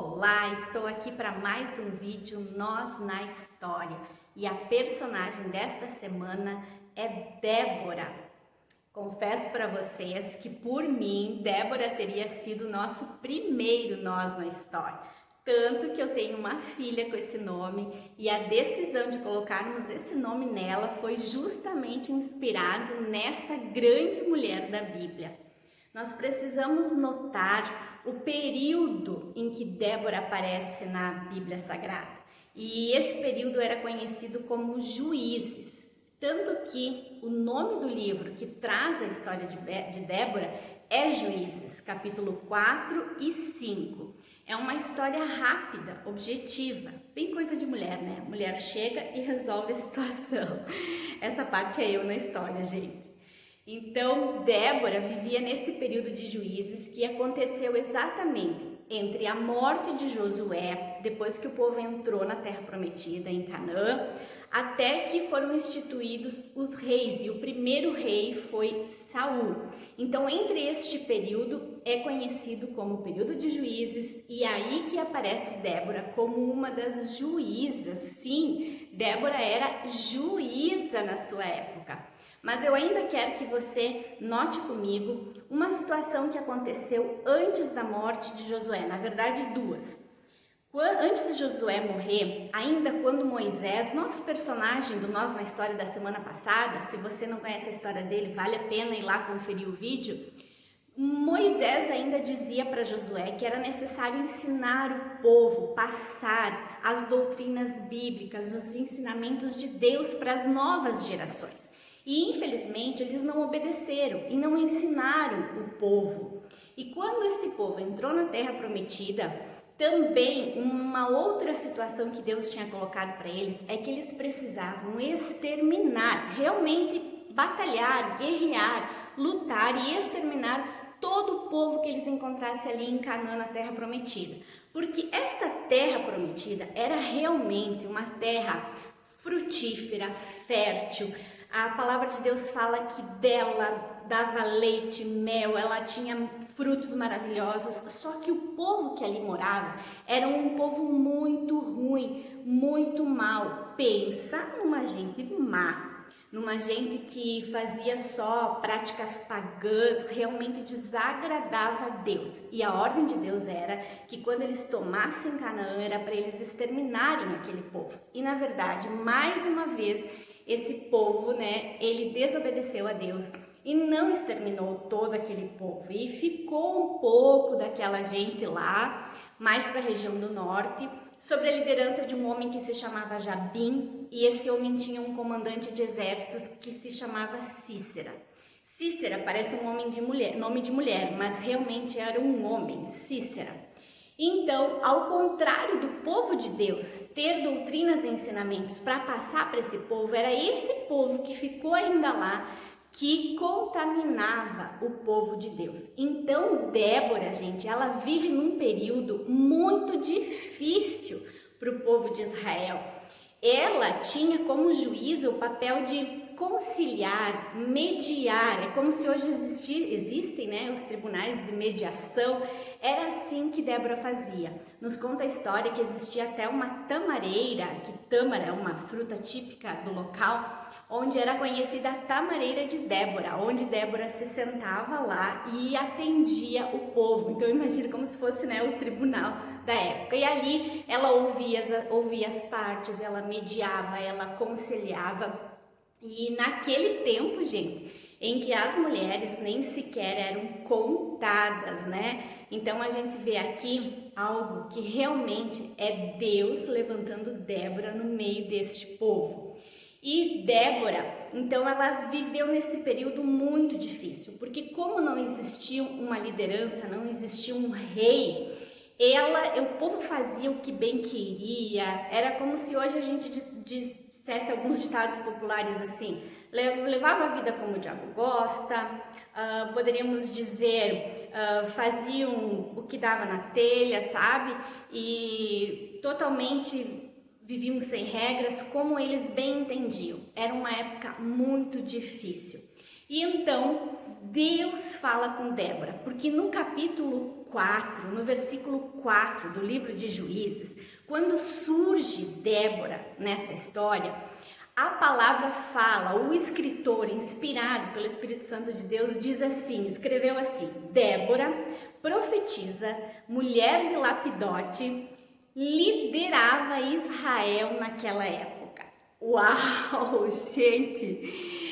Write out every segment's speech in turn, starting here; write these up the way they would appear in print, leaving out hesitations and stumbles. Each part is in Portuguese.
Olá, estou aqui para mais um vídeo Nós na História e a personagem desta semana é Débora. Confesso para vocês que por mim, Débora teria sido o nosso primeiro Nós na História, tanto que eu tenho uma filha com esse nome e a decisão de colocarmos esse nome nela foi justamente inspirado nesta grande mulher da Bíblia. Nós precisamos notar o período em que Débora aparece na Bíblia Sagrada. E esse período era conhecido como Juízes. Tanto que o nome do livro que traz a história de Débora é Juízes, capítulo 4 e 5. É uma história rápida, objetiva, bem coisa de mulher, né? Mulher chega e resolve a situação. Essa parte é eu na história, gente. Então, Débora vivia nesse período de Juízes que aconteceu exatamente entre a morte de Josué, depois que o povo entrou na Terra Prometida, em Canaã, até que foram instituídos os reis, e o primeiro rei foi Saul. Então, entre este período é conhecido como o período de Juízes, e aí que aparece Débora como uma das juízas. Sim, Débora era juíza na sua época. Mas eu ainda quero que você note comigo uma situação que aconteceu antes da morte de Josué, na verdade duas. Antes de Josué morrer, ainda quando Moisés, nosso personagem do Nós na História da semana passada, se você não conhece a história dele, vale a pena ir lá conferir o vídeo, Moisés ainda dizia para Josué que era necessário ensinar o povo, passar as doutrinas bíblicas, os ensinamentos de Deus para as novas gerações. E infelizmente eles não obedeceram e não ensinaram o povo. E quando esse povo entrou na Terra Prometida, também uma outra situação que Deus tinha colocado para eles é que eles precisavam exterminar, realmente batalhar, guerrear, lutar e exterminar todo o povo que eles encontrassem ali em Canaã, na Terra Prometida. Porque esta Terra Prometida era realmente uma terra frutífera, fértil. A palavra de Deus fala que dela dava leite, mel, ela tinha frutos maravilhosos, só que o povo que ali morava era um povo muito ruim, muito mau. Pensa numa gente má, numa gente que fazia só práticas pagãs, realmente desagradava a Deus. E a ordem de Deus era que quando eles tomassem Canaã, era para eles exterminarem aquele povo. E na verdade, mais uma vez, esse povo, ele desobedeceu a Deus e não exterminou todo aquele povo. E ficou um pouco daquela gente lá, mais para a região do norte, sob a liderança de um homem que se chamava Jabim, e esse homem tinha um comandante de exércitos que se chamava Cícera. Cícera parece um homem de mulher, nome de mulher, mas realmente era um homem, Cícera. Então, ao contrário do povo de Deus ter doutrinas e ensinamentos para passar para esse povo, era esse povo que ficou ainda lá que contaminava o povo de Deus. Então, Débora, gente, ela vive num período muito difícil para o povo de Israel. Ela tinha como juíza o papel de conciliar, mediar. É como se hoje existem os tribunais de mediação. Era assim que Débora fazia. Nos conta a história que existia até uma tamareira, que tâmara é uma fruta típica do local, onde era conhecida a tamareira de Débora, onde Débora se sentava lá e atendia o povo. Então imagina como se fosse o tribunal da época. E ali ela ouvia as partes, ela mediava, ela conciliava. E naquele tempo, gente, em que as mulheres nem sequer eram contadas, Então a gente vê aqui algo que realmente é Deus levantando Débora no meio deste povo. E Débora, então ela viveu nesse período muito difícil, porque como não existia uma liderança, não existia um rei, o povo fazia o que bem queria. Era como se hoje a gente dissesse alguns ditados populares assim: levava a vida como o diabo gosta, poderíamos dizer, faziam o que dava na telha, sabe? E totalmente viviam sem regras, como eles bem entendiam. Era uma época muito difícil. E então Deus fala com Débora, porque no capítulo 4, no versículo 4 do livro de Juízes, quando surge Débora nessa história, a palavra fala, o escritor, inspirado pelo Espírito Santo de Deus, diz assim, escreveu assim: Débora, profetisa, mulher de Lapidote, liderava Israel naquela época. Uau, gente!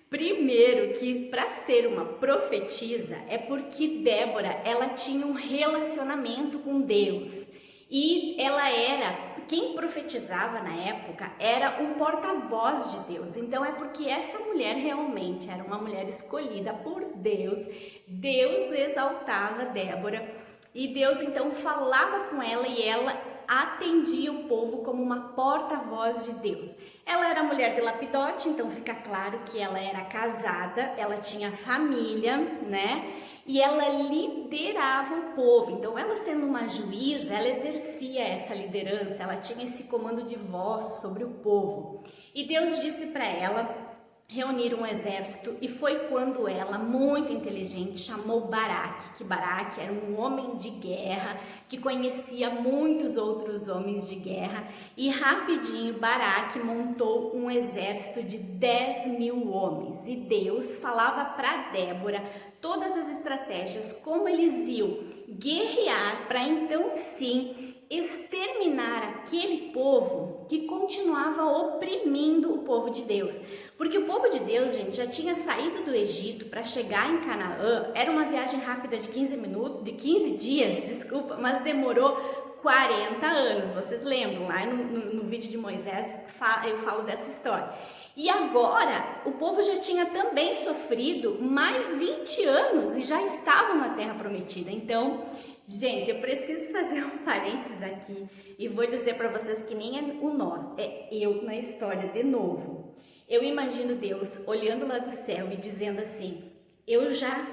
Primeiro que para ser uma profetisa é porque Débora, ela tinha um relacionamento com Deus e ela era, quem profetizava na época era o porta-voz de Deus. Então é porque essa mulher realmente era uma mulher escolhida por Deus. Deus exaltava Débora e Deus então falava com ela e ela atendia o povo como uma porta-voz de Deus. Ela era mulher de Lapidote, então fica claro que ela era casada, ela tinha família, né? E ela liderava o povo. Então ela sendo uma juíza, ela exercia essa liderança, ela tinha esse comando de voz sobre o povo. E Deus disse para ela reunir um exército, e foi quando ela, muito inteligente, chamou Baraque, que Baraque era um homem de guerra, que conhecia muitos outros homens de guerra, e rapidinho Baraque montou um exército de 10.000 homens, e Deus falava para Débora todas as estratégias, como eles iam guerrear para então sim exterminar aquele povo que continuava oprimindo o povo de Deus. Porque o povo de Deus, gente, já tinha saído do Egito para chegar em Canaã. Era uma viagem rápida de 15 dias, desculpa, mas demorou 40 anos. Vocês lembram? Lá no vídeo de Moisés eu falo dessa história. E agora o povo já tinha também sofrido mais 20 anos e já estavam na Terra Prometida. Então, gente, eu preciso fazer um parênteses aqui e vou dizer para vocês que nem é o nós, é eu na história de novo. Eu imagino Deus olhando lá do céu e dizendo assim: eu já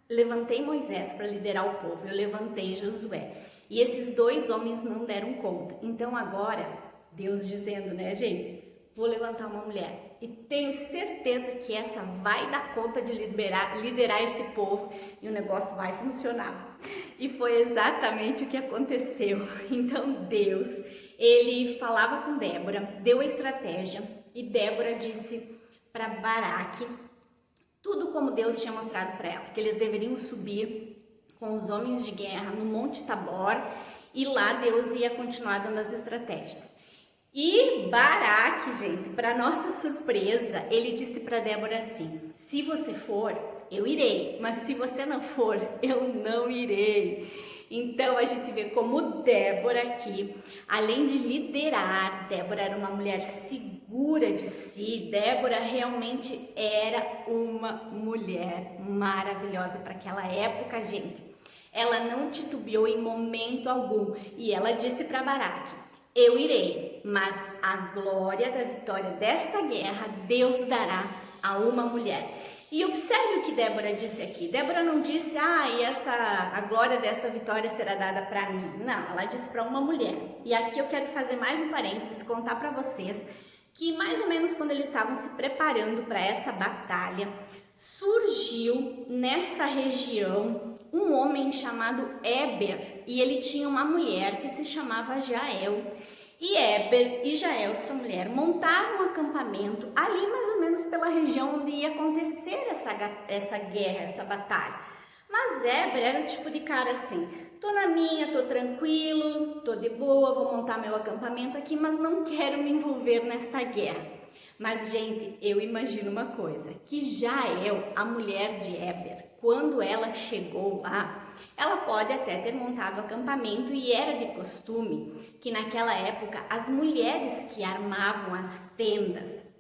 levantei Moisés para liderar o povo, eu levantei Josué. E esses 2 homens não deram conta. Então agora, Deus dizendo, né, gente, vou levantar uma mulher. E tenho certeza que essa vai dar conta de liderar esse povo e o negócio vai funcionar. E foi exatamente o que aconteceu. Então Deus, ele falava com Débora, deu a estratégia e Débora disse para Baraque tudo como Deus tinha mostrado para ela, que eles deveriam subir com os homens de guerra no Monte Tabor e lá Deus ia continuar dando as estratégias. E Baraque, gente, para nossa surpresa, ele disse para Débora assim: se você for, eu irei, mas se você não for, eu não irei. Então a gente vê como Débora aqui, além de liderar, Débora era uma mulher segura de si. Débora realmente era uma mulher maravilhosa para aquela época, gente. Ela não titubeou em momento algum e ela disse para Baraque: eu irei, mas a glória da vitória desta guerra Deus dará a uma mulher. E observe o que Débora disse aqui. Débora não disse: a glória desta vitória será dada para mim. Não, ela disse para uma mulher. E aqui eu quero fazer mais um parênteses, contar para vocês que mais ou menos quando eles estavam se preparando para essa batalha, surgiu nessa região um homem chamado Éber, e ele tinha uma mulher que se chamava Jael. E Éber e Jael, sua mulher, montaram um acampamento ali mais ou menos pela região onde ia acontecer essa guerra, essa batalha. Mas Éber era o tipo de cara assim: tô na minha, tô tranquilo, tô de boa, vou montar meu acampamento aqui, mas não quero me envolver nessa guerra. Mas, gente, eu imagino uma coisa, que Jael, a mulher de Éber, quando ela chegou lá, ela pode até ter montado o acampamento, e era de costume que naquela época as mulheres que armavam as tendas.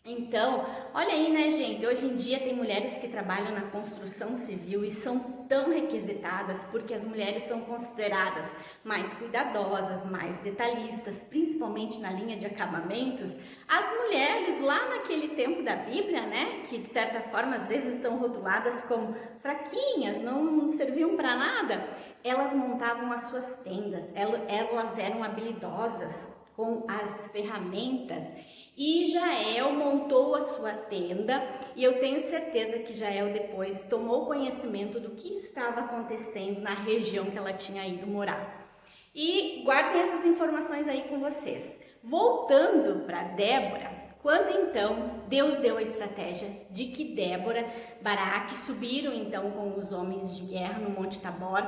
Então, olha aí, né, gente, hoje em dia tem mulheres que trabalham na construção civil e são tão requisitadas porque as mulheres são consideradas mais cuidadosas, mais detalhistas, principalmente na linha de acabamentos. As mulheres lá naquele tempo da Bíblia, né, que de certa forma às vezes são rotuladas como fraquinhas, não serviam para nada, elas montavam as suas tendas, elas eram habilidosas com as ferramentas, e Jael montou a sua tenda, e eu tenho certeza que Jael depois tomou conhecimento do que estava acontecendo na região que ela tinha ido morar. E guardem essas informações aí com vocês. Voltando para Débora, quando então Deus deu a estratégia de que Débora, Baraque subiram então com os homens de guerra no Monte Tabor,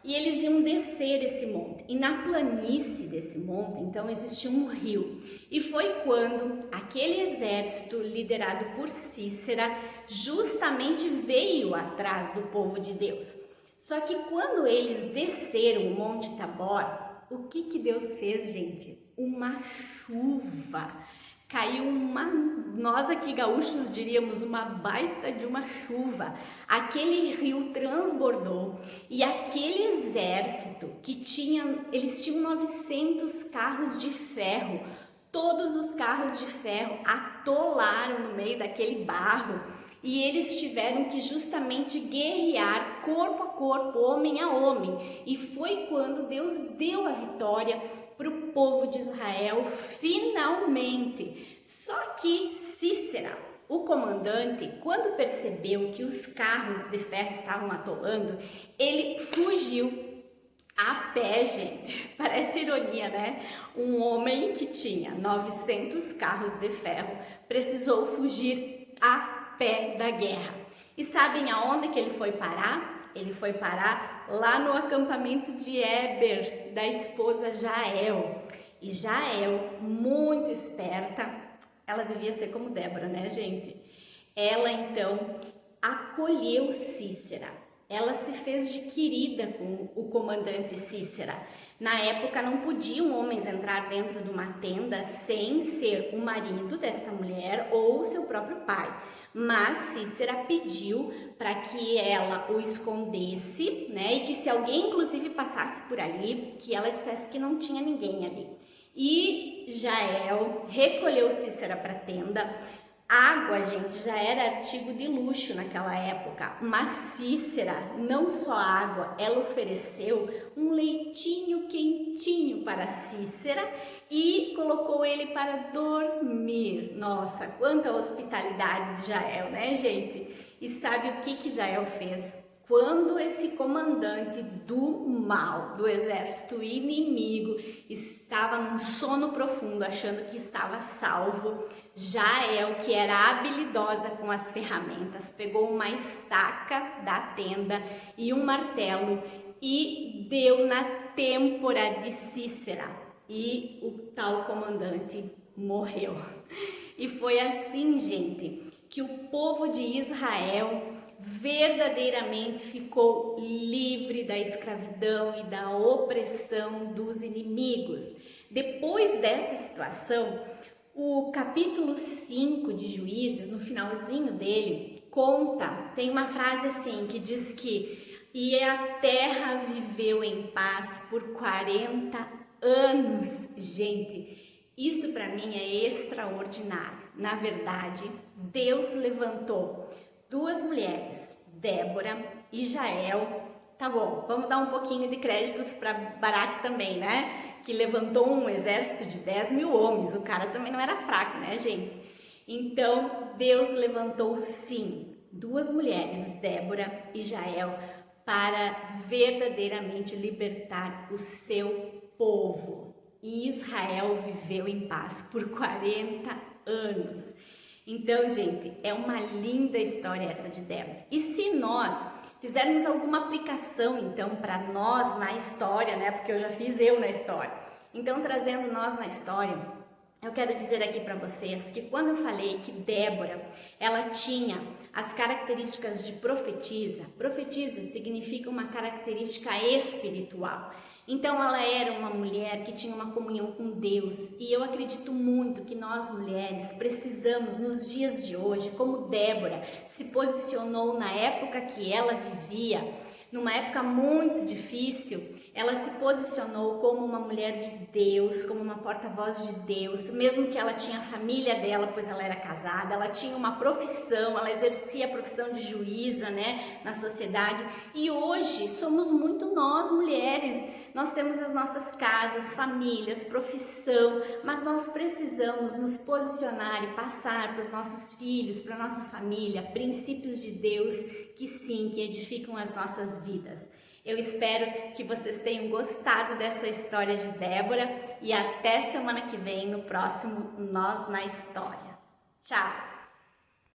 e eles iam descer esse monte. E na planície desse monte, então, existia um rio. E foi quando aquele exército liderado por Cícera justamente veio atrás do povo de Deus. Só que quando eles desceram o Monte Tabor, o que Deus fez, gente? Uma chuva. Caiu nós aqui gaúchos diríamos uma baita de uma chuva. Aquele rio transbordou e aquele exército eles tinham 900 carros de ferro. Todos os carros de ferro atolaram no meio daquele barro e eles tiveram que justamente guerrear corpo a corpo, homem a homem. E foi quando Deus deu a vitória para o povo de Israel finalmente. Só que Cícera, o comandante, quando percebeu que os carros de ferro estavam atolando, ele fugiu a pé, gente. Parece ironia, né? Um homem que tinha 900 carros de ferro precisou fugir a pé da guerra. E sabem aonde que ele foi parar? Ele foi parar lá no acampamento de Éber, da esposa Jael. E Jael, muito esperta, ela devia ser como Débora, né, gente? Ela, então, acolheu Cícera. Ela se fez de querida com o comandante Cícera. Na época, não podiam homens entrar dentro de uma tenda sem ser o marido dessa mulher ou seu próprio pai. Mas Cícera pediu para que ela o escondesse, né? E que se alguém, inclusive, passasse por ali, que ela dissesse que não tinha ninguém ali. E Jael recolheu Cícera para a tenda. Água, gente, já era artigo de luxo naquela época, mas Cícera, não só água, ela ofereceu um leitinho quentinho para Cícera e colocou ele para dormir. Nossa, quanta hospitalidade de Jael, né, gente? E sabe o que Jael fez? Quando esse comandante do mal, do exército inimigo, estava num sono profundo, achando que estava salvo, Jael, que era habilidosa com as ferramentas, pegou uma estaca da tenda e um martelo e deu na têmpora de Cícera. E o tal comandante morreu. E foi assim, gente, que o povo de Israel verdadeiramente ficou livre da escravidão e da opressão dos inimigos. Depois dessa situação, o capítulo 5 de Juízes, no finalzinho dele, tem uma frase assim que diz que e a terra viveu em paz por 40 anos. Gente, isso para mim é extraordinário. Na verdade, Deus levantou duas mulheres, Débora e Jael. Tá bom, vamos dar um pouquinho de créditos para Baraque também, né? Que levantou um exército de 10.000 homens. O cara também não era fraco, né, gente? Então, Deus levantou, sim, duas mulheres, Débora e Jael, para verdadeiramente libertar o seu povo. E Israel viveu em paz por 40 anos. Então, gente, é uma linda história essa de Débora. E se nós fizermos alguma aplicação, então, para nós na história, né? Porque eu já fiz na história. Então, trazendo nós na história, eu quero dizer aqui para vocês que quando eu falei que Débora, ela tinha as características de profetisa, profetisa significa uma característica espiritual. Então ela era uma mulher que tinha uma comunhão com Deus, e eu acredito muito que nós mulheres precisamos nos dias de hoje, como Débora se posicionou na época que ela vivia, numa época muito difícil, ela se posicionou como uma mulher de Deus, como uma porta-voz de Deus, mesmo que ela tinha a família dela, pois ela era casada, ela tinha uma profissão, ela exercia exercia a profissão de juíza, né, na sociedade. E hoje somos muito nós, mulheres. Nós temos as nossas casas, famílias, profissão, mas nós precisamos nos posicionar e passar para os nossos filhos, para a nossa família, princípios de Deus que sim, que edificam as nossas vidas. Eu espero que vocês tenham gostado dessa história de Débora e até semana que vem no próximo Nós na História. Tchau!